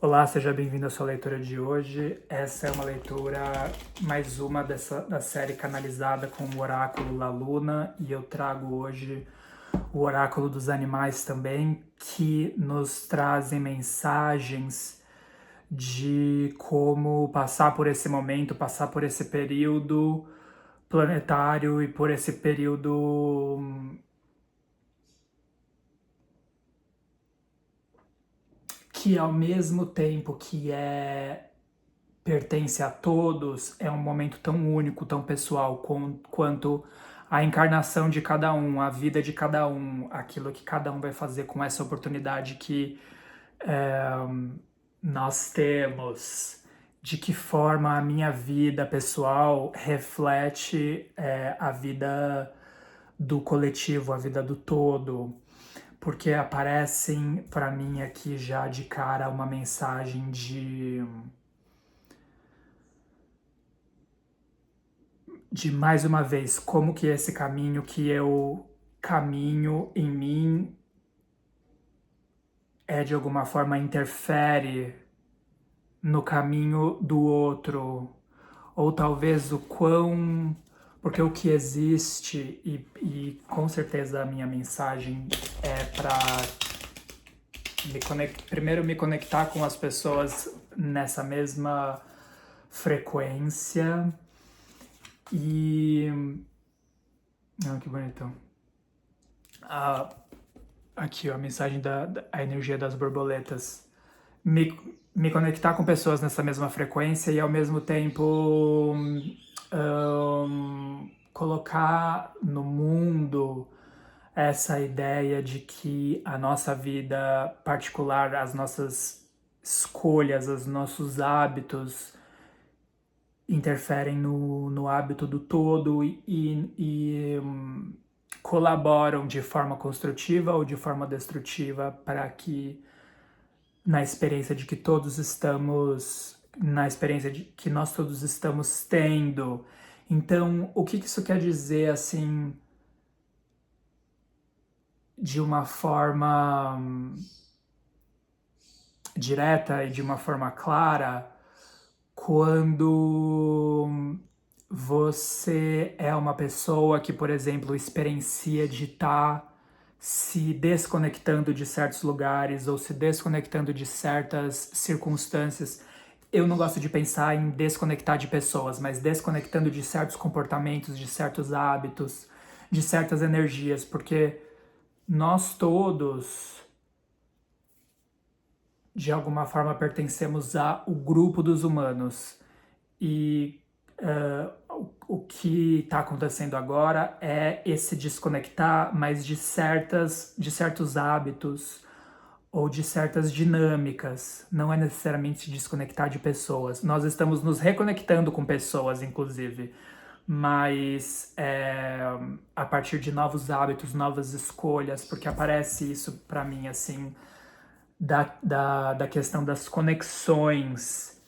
Olá, seja bem-vindo à sua leitura de hoje. Essa é uma leitura, mais uma da série canalizada com o Oráculo La Luna, e eu trago hoje o Oráculo dos Animais também, que nos trazem mensagens de como passar por esse momento, passar por esse período planetário e por esse período que, ao mesmo tempo que pertence a todos, é um momento tão único, tão pessoal quanto a encarnação de cada um, a vida de cada um, aquilo que cada um vai fazer com essa oportunidade que é, nós temos, de que forma a minha vida pessoal reflete a vida do coletivo, a vida do todo, porque aparecem para mim aqui já de cara uma mensagem de mais uma vez, como que esse caminho que eu caminho em mim de alguma forma interfere no caminho do outro, ou talvez o quão, porque o que existe e com certeza a minha mensagem é para primeiro me conectar com as pessoas nessa mesma frequência e que bonito. Aqui, ó, a mensagem a energia das borboletas. Me, me conectar com pessoas nessa mesma frequência e, ao mesmo tempo, colocar no mundo essa ideia de que a nossa vida particular, as nossas escolhas, os nossos hábitos interferem no hábito do todo e colaboram de forma construtiva ou de forma destrutiva para que, na experiência de que todos estamos, na experiência de que nós todos estamos tendo. Então, o que isso quer dizer, assim, de uma forma direta e de uma forma clara, quando você é uma pessoa que, por exemplo, experiencia de estar se desconectando de certos lugares ou se desconectando de certas circunstâncias. Eu não gosto de pensar em desconectar de pessoas, mas desconectando de certos comportamentos, de certos hábitos, de certas energias, porque nós todos, de alguma forma, pertencemos ao grupo dos humanos. E o que está acontecendo agora é esse desconectar, mas de certos hábitos ou de certas dinâmicas. Não é necessariamente desconectar de pessoas. Nós estamos nos reconectando com pessoas, inclusive, mas a partir de novos hábitos, novas escolhas, porque aparece isso para mim, assim, da questão das conexões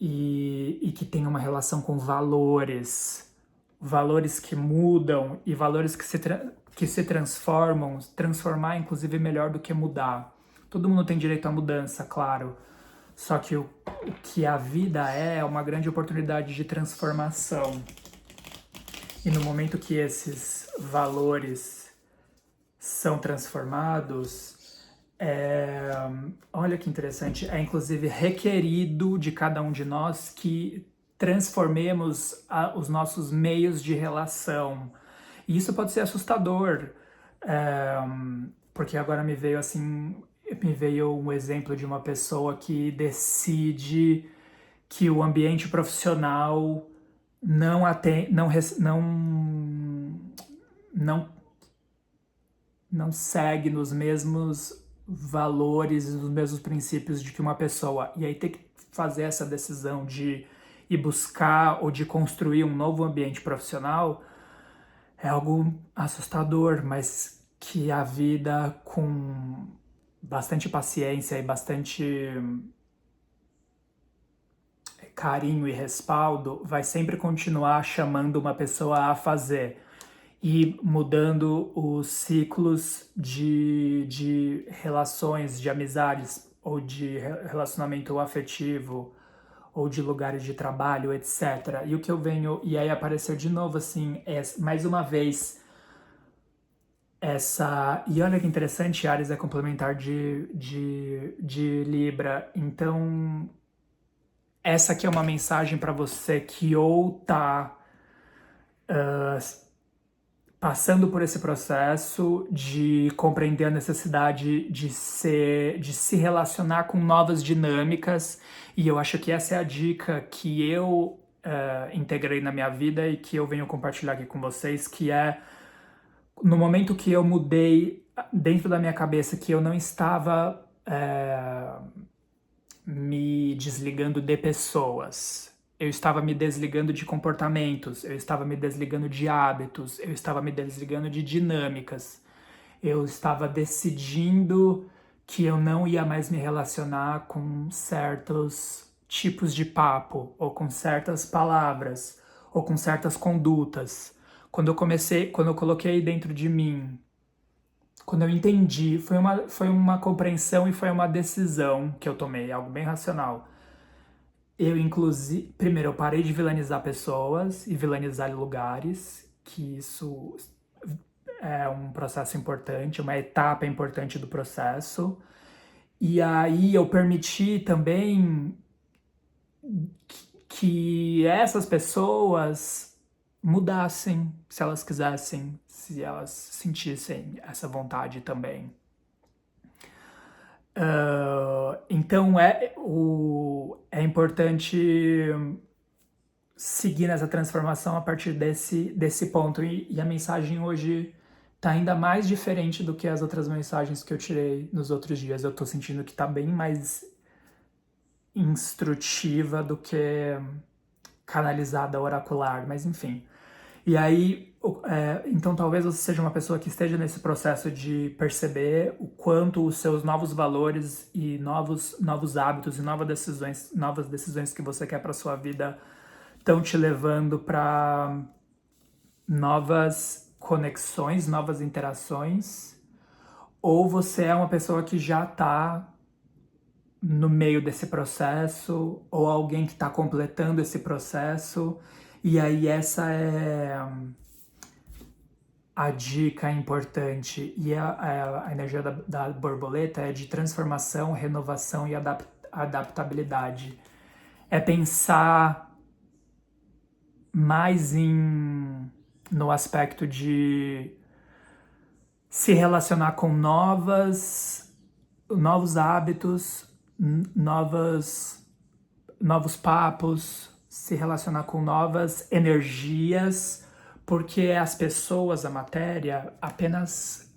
e que tem uma relação com valores, valores que mudam e valores que se transformam, transformar inclusive melhor do que mudar. Todo mundo tem direito à mudança, claro, só que o que a vida é uma grande oportunidade de transformação. E no momento que esses valores são transformados, olha que interessante, é inclusive requerido de cada um de nós que transformemos os nossos meios de relação. E isso pode ser assustador, porque agora me veio um exemplo de uma pessoa que decide que o ambiente profissional não não não segue nos mesmos valores e nos mesmos princípios de que uma pessoa. E aí ter que fazer essa decisão de ir buscar ou de construir um novo ambiente profissional é algo assustador, mas que a vida, com bastante paciência e bastante carinho e respaldo, vai sempre continuar chamando uma pessoa a fazer e mudando os ciclos de relações, de amizades ou de relacionamento afetivo, ou de lugares de trabalho, etc. E o que eu venho, e aí apareceu de novo, assim, mais uma vez, e olha que interessante, Ares é complementar de Libra, então essa aqui é uma mensagem para você que ou tá passando por esse processo de compreender a necessidade de se relacionar com novas dinâmicas, e eu acho que essa é a dica que eu integrei na minha vida e que eu venho compartilhar aqui com vocês, que é no momento que eu mudei dentro da minha cabeça que eu não estava me desligando de pessoas, eu estava me desligando de comportamentos, eu estava me desligando de hábitos, eu estava me desligando de dinâmicas, eu estava decidindo que eu não ia mais me relacionar com certos tipos de papo, ou com certas palavras, ou com certas condutas. Quando eu coloquei dentro de mim, quando eu entendi, foi uma compreensão e foi uma decisão que eu tomei, algo bem racional. Eu, inclusive, primeiro, eu parei de vilanizar pessoas e vilanizar lugares, que isso é um processo importante, uma etapa importante do processo. E aí eu permiti também que essas pessoas mudassem, se elas quisessem, se elas sentissem essa vontade também. Então é importante seguir nessa transformação a partir desse ponto. E a mensagem hoje tá ainda mais diferente do que as outras mensagens que eu tirei nos outros dias. Eu tô sentindo que tá bem mais instrutiva do que canalizada, oracular, mas enfim. E aí, então talvez você seja uma pessoa que esteja nesse processo de perceber o quanto os seus novos valores e novos hábitos e novas decisões que você quer para sua vida estão te levando para novas conexões, novas interações, ou você é uma pessoa que já está no meio desse processo, ou alguém que está completando esse processo, e aí essa é a dica importante. E a energia da borboleta é de transformação, renovação e adaptabilidade. É pensar mais no aspecto de se relacionar com novos hábitos, novos papos, se relacionar com novas energias, porque as pessoas, a matéria, apenas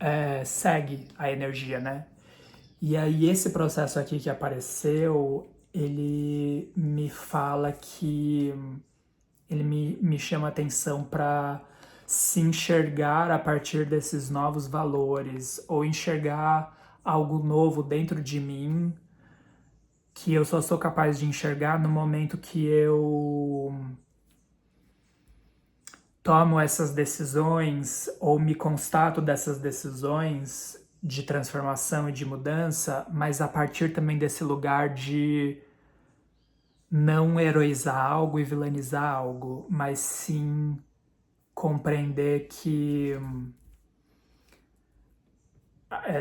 segue a energia, né? E aí esse processo aqui que apareceu, ele me fala que ele me chama a atenção para se enxergar a partir desses novos valores, ou enxergar algo novo dentro de mim, que eu só sou capaz de enxergar no momento que eu tomo essas decisões, ou me constato dessas decisões de transformação e de mudança, mas a partir também desse lugar de não heroizar algo e vilanizar algo, mas sim compreender que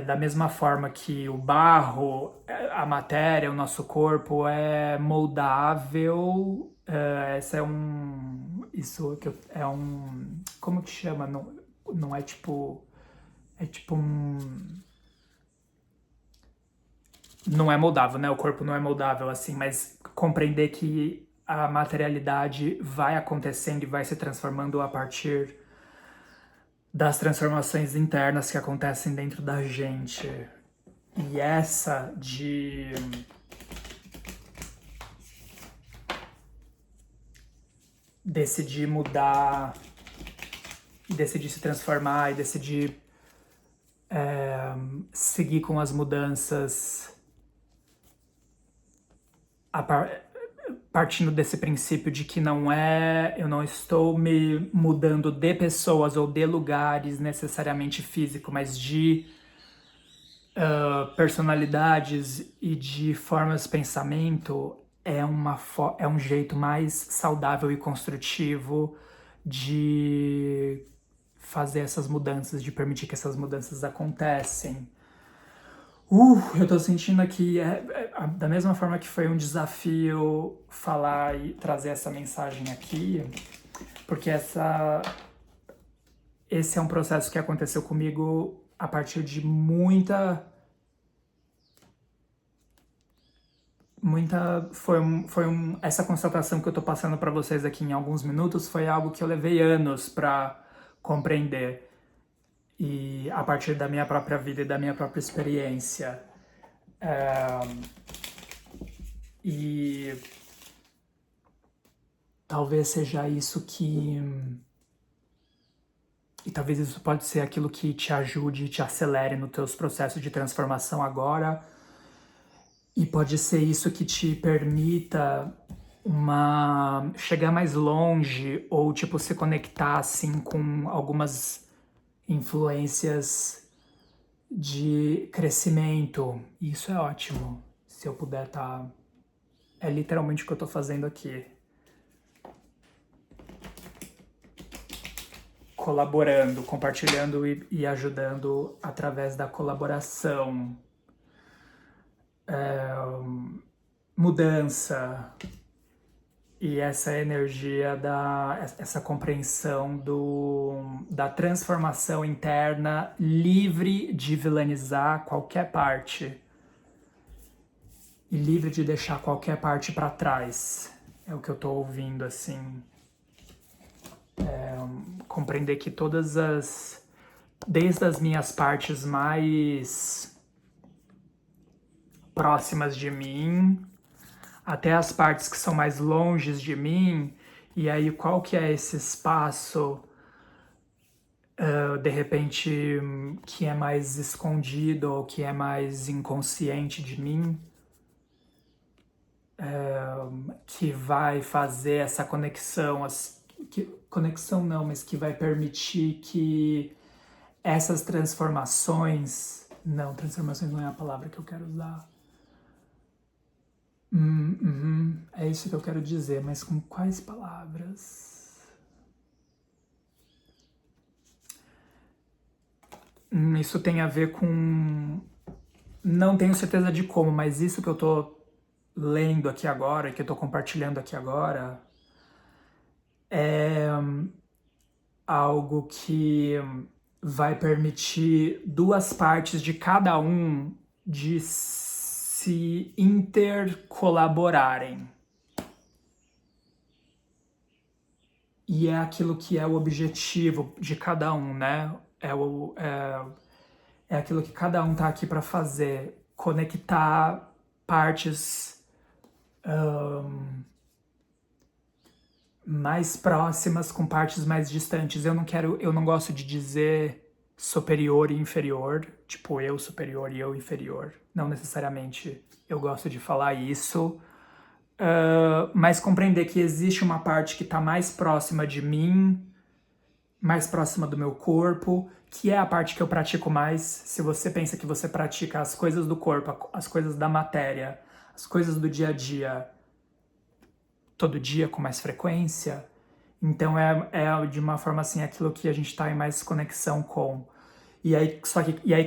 da mesma forma que o barro, a matéria, o nosso corpo é moldável, essa é um, como que chama? Não é tipo, é tipo um, não é moldável, né? O corpo não é moldável assim, mas compreender que a materialidade vai acontecendo e vai se transformando a partir das transformações internas que acontecem dentro da gente. E essa de decidir mudar, decidir se transformar e decidir seguir com as mudanças partindo desse princípio de que eu não estou me mudando de pessoas ou de lugares necessariamente físico, mas de personalidades e de formas de pensamento é um jeito mais saudável e construtivo de fazer essas mudanças, de permitir que essas mudanças acontecem. Eu tô sentindo aqui, da mesma forma que foi um desafio falar e trazer essa mensagem aqui, porque esse é um processo que aconteceu comigo a partir de essa constatação que eu tô passando para vocês aqui em alguns minutos foi algo que eu levei anos para compreender. E a partir da minha própria vida e da minha própria experiência. E talvez seja isso e talvez isso pode ser aquilo que te ajude e te acelere nos teus processos de transformação agora. E pode ser isso que te permita chegar mais longe ou tipo se conectar assim com algumas influências de crescimento. E isso é ótimo. Se eu puder é literalmente o que eu tô fazendo aqui. Colaborando, compartilhando e ajudando através da colaboração. Mudança. E essa energia essa compreensão da transformação interna livre de vilanizar qualquer parte e livre de deixar qualquer parte para trás. É o que eu tô ouvindo, assim. Compreender que desde as minhas partes mais próximas de mim, até as partes que são mais longes de mim, e aí qual que é esse espaço, de repente, que é mais escondido ou que é mais inconsciente de mim, que vai fazer essa conexão, conexão não, mas que vai permitir que essas transformações não é a palavra que eu quero usar. É isso que eu quero dizer, mas com quais palavras? Isso tem a ver com... Não tenho certeza de como, mas isso que eu tô lendo aqui agora, que eu tô compartilhando aqui agora, é algo que vai permitir duas partes de cada um de se intercolaborarem. E é aquilo que é o objetivo de cada um, né? É aquilo que cada um tá aqui para fazer, conectar partes mais próximas com partes mais distantes. Eu não gosto de dizer superior e inferior, tipo eu superior e eu inferior. Não necessariamente eu gosto de falar isso, mas compreender que existe uma parte que está mais próxima de mim, mais próxima do meu corpo, que é a parte que eu pratico mais. Se você pensa que você pratica as coisas do corpo, as coisas da matéria, as coisas do dia a dia, todo dia com mais frequência, então é de uma forma assim aquilo que a gente está em mais conexão com. E aí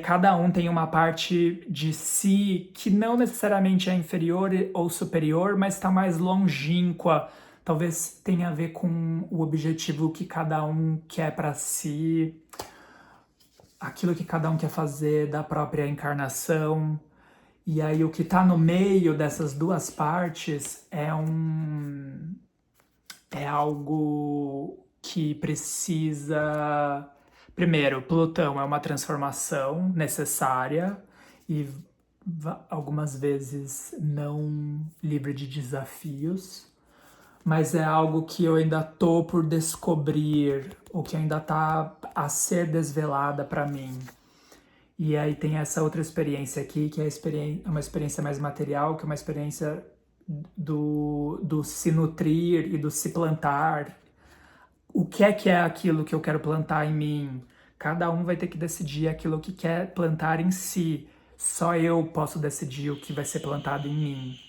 cada um tem uma parte de si que não necessariamente é inferior ou superior, mas está mais longínqua. Talvez tenha a ver com o objetivo que cada um quer para si, aquilo que cada um quer fazer da própria encarnação. E aí o que está no meio dessas duas partes é algo que precisa... Primeiro, Plutão é uma transformação necessária e algumas vezes não livre de desafios, mas é algo que eu ainda tô por descobrir, ou que ainda tá a ser desvelada para mim. E aí tem essa outra experiência aqui, que é uma experiência mais material, que é uma experiência do se nutrir e do se plantar. O que é aquilo que eu quero plantar em mim? Cada um vai ter que decidir aquilo que quer plantar em si. Só eu posso decidir o que vai ser plantado em mim.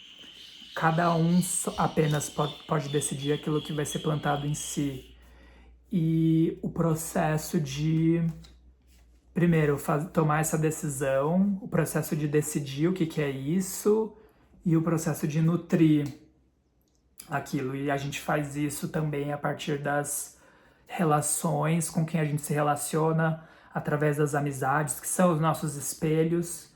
Cada um apenas pode decidir aquilo que vai ser plantado em si. E o processo de, primeiro, tomar essa decisão, o processo de decidir o que é isso, e o processo de nutrir aquilo. E a gente faz isso também a partir das relações com quem a gente se relaciona, através das amizades, que são os nossos espelhos.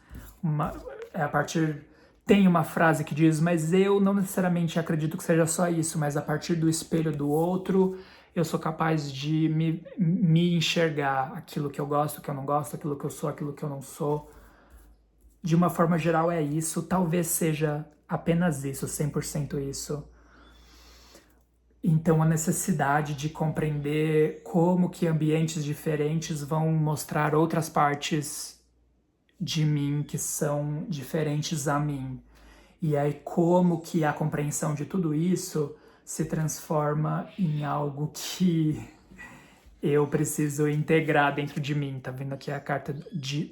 A partir... Tem uma frase que diz, mas eu não necessariamente acredito que seja só isso, mas a partir do espelho do outro, eu sou capaz de me enxergar aquilo que eu gosto, que eu não gosto, aquilo que eu sou, aquilo que eu não sou. De uma forma geral é isso, talvez seja apenas isso, 100% isso. Então a necessidade de compreender como que ambientes diferentes vão mostrar outras partes de mim que são diferentes a mim. E aí como que a compreensão de tudo isso se transforma em algo que eu preciso integrar dentro de mim. Tá vendo aqui a carta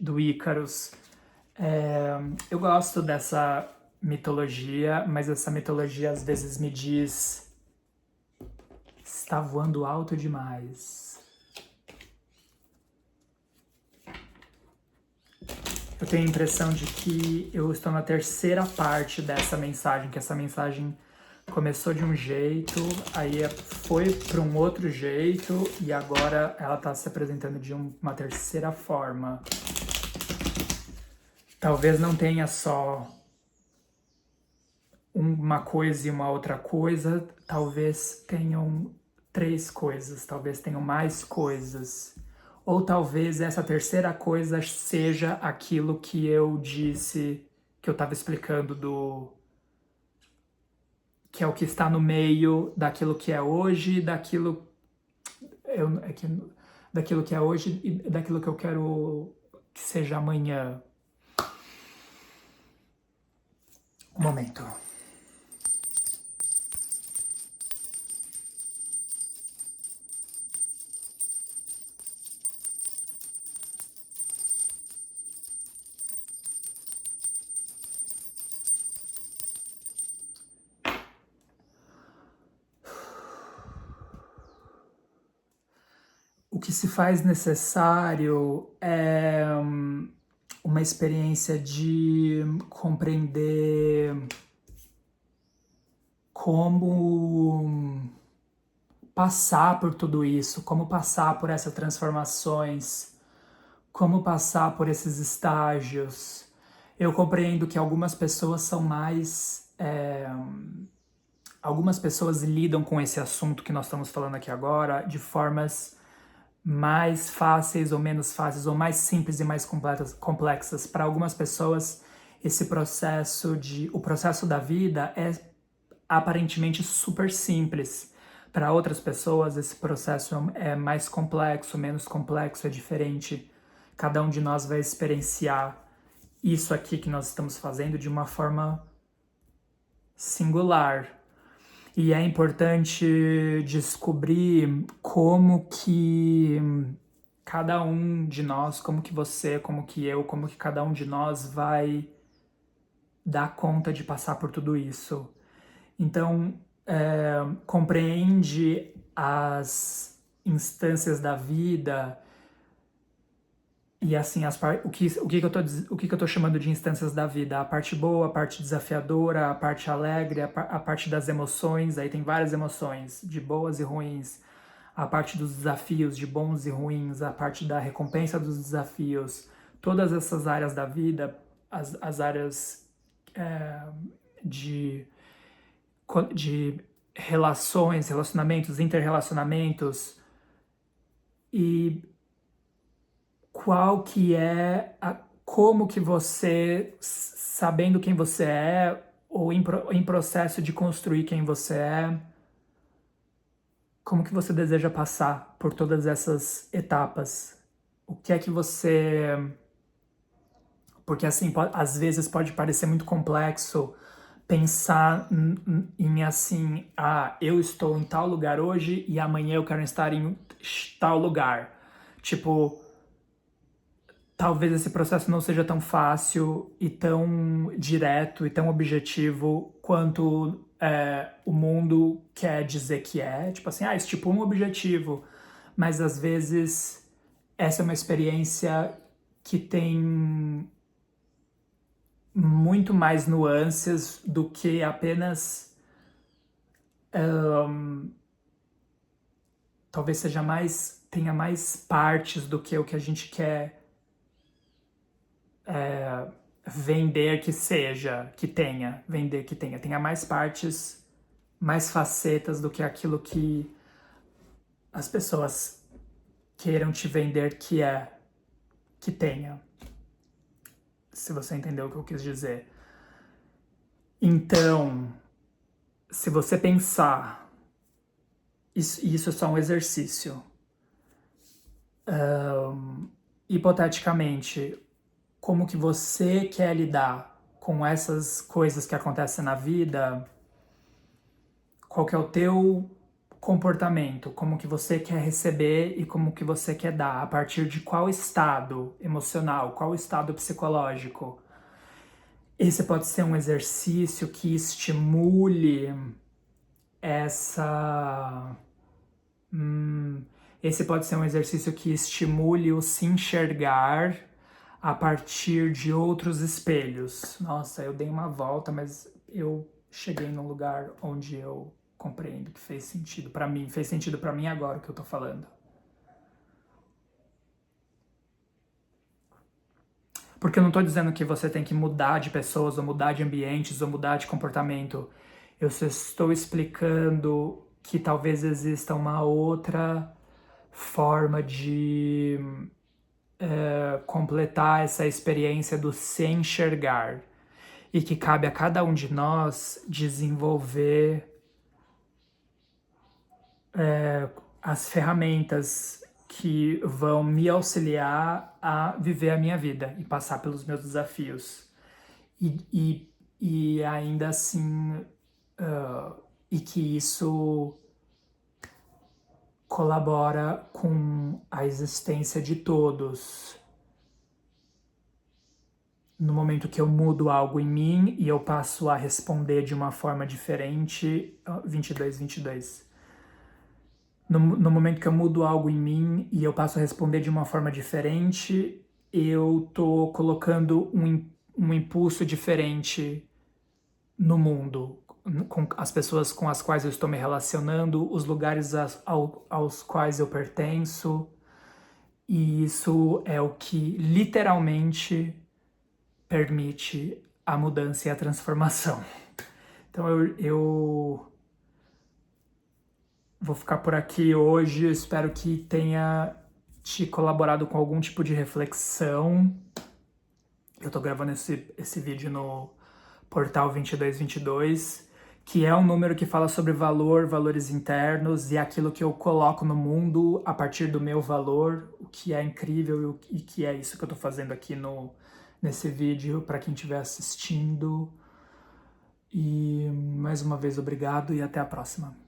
do Ícaros. Eu gosto dessa mitologia, mas essa mitologia às vezes me diz: está voando alto demais. Eu tenho a impressão de que eu estou na terceira parte dessa mensagem, que essa mensagem começou de um jeito, aí foi para um outro jeito e agora ela está se apresentando de uma terceira forma. Talvez não tenha só uma coisa e uma outra coisa, talvez tenham 3 coisas, talvez tenham mais coisas. Ou talvez essa terceira coisa seja aquilo que eu disse, que eu estava explicando que é o que está no meio daquilo que é hoje, daquilo que é hoje e daquilo que eu quero que seja amanhã. Um momento. O que se faz necessário é uma experiência de compreender como passar por tudo isso, como passar por essas transformações, como passar por esses estágios. Eu compreendo que algumas pessoas são mais... algumas pessoas lidam com esse assunto que nós estamos falando aqui agora de formas mais fáceis ou menos fáceis, ou mais simples e mais complexas. Para algumas pessoas, o processo da vida é aparentemente super simples. Para outras pessoas, esse processo é mais complexo, menos complexo, é diferente. Cada um de nós vai experienciar isso aqui que nós estamos fazendo de uma forma singular. E é importante descobrir como que cada um de nós, como que você, como que eu, como que cada um de nós vai dar conta de passar por tudo isso. Então, compreende as instâncias da vida e assim, o que eu tô chamando de instâncias da vida? A parte boa, a parte desafiadora, a parte alegre, a parte das emoções, aí tem várias emoções, de boas e ruins, a parte dos desafios, de bons e ruins, a parte da recompensa dos desafios, todas essas áreas da vida, as áreas de relações, relacionamentos, interrelacionamentos, e qual que é, como que você, sabendo quem você é, ou em processo de construir quem você é, como que você deseja passar por todas essas etapas? O que é que você... Porque assim, às vezes pode parecer muito complexo pensar em assim, eu estou em tal lugar hoje e amanhã eu quero estar em tal lugar. Tipo, talvez esse processo não seja tão fácil e tão direto e tão objetivo quanto o mundo quer dizer que é. Tipo assim, estipula um objetivo, mas às vezes essa é uma experiência que tem muito mais nuances do que apenas talvez tenha mais partes do que o que a gente quer vender que seja, tenha mais partes, mais facetas do que aquilo que as pessoas queiram te vender que tenha. Se você entendeu o que eu quis dizer. Então, se você pensar, isso é só um exercício. Hipoteticamente, como que você quer lidar com essas coisas que acontecem na vida, qual que é o teu comportamento, como que você quer receber e como que você quer dar, a partir de qual estado emocional, qual estado psicológico. Esse pode ser um exercício que estimule esse pode ser um exercício que estimule o se enxergar a partir de outros espelhos. Nossa, eu dei uma volta, mas eu cheguei num lugar onde eu compreendo que fez sentido pra mim. Fez sentido pra mim agora o que eu tô falando. Porque eu não tô dizendo que você tem que mudar de pessoas, ou mudar de ambientes, ou mudar de comportamento. Eu só estou explicando que talvez exista uma outra forma de completar essa experiência do se enxergar. E que cabe a cada um de nós desenvolver as ferramentas que vão me auxiliar a viver a minha vida e passar pelos meus desafios. E ainda assim, e que isso colabora com a existência de todos. No momento que eu mudo algo em mim e eu passo a responder de uma forma diferente, 22. No momento que eu mudo algo em mim e eu passo a responder de uma forma diferente, eu tô colocando um impulso diferente no mundo, com as pessoas com as quais eu estou me relacionando, os lugares aos quais eu pertenço, e isso é o que literalmente permite a mudança e a transformação. Então eu vou ficar por aqui hoje, espero que tenha te colaborado com algum tipo de reflexão. Eu tô gravando esse vídeo no Portal 2222, que é um número que fala sobre valores internos e aquilo que eu coloco no mundo a partir do meu valor, o que é incrível e que é isso que eu tô fazendo aqui nesse vídeo para quem estiver assistindo. E mais uma vez, obrigado e até a próxima.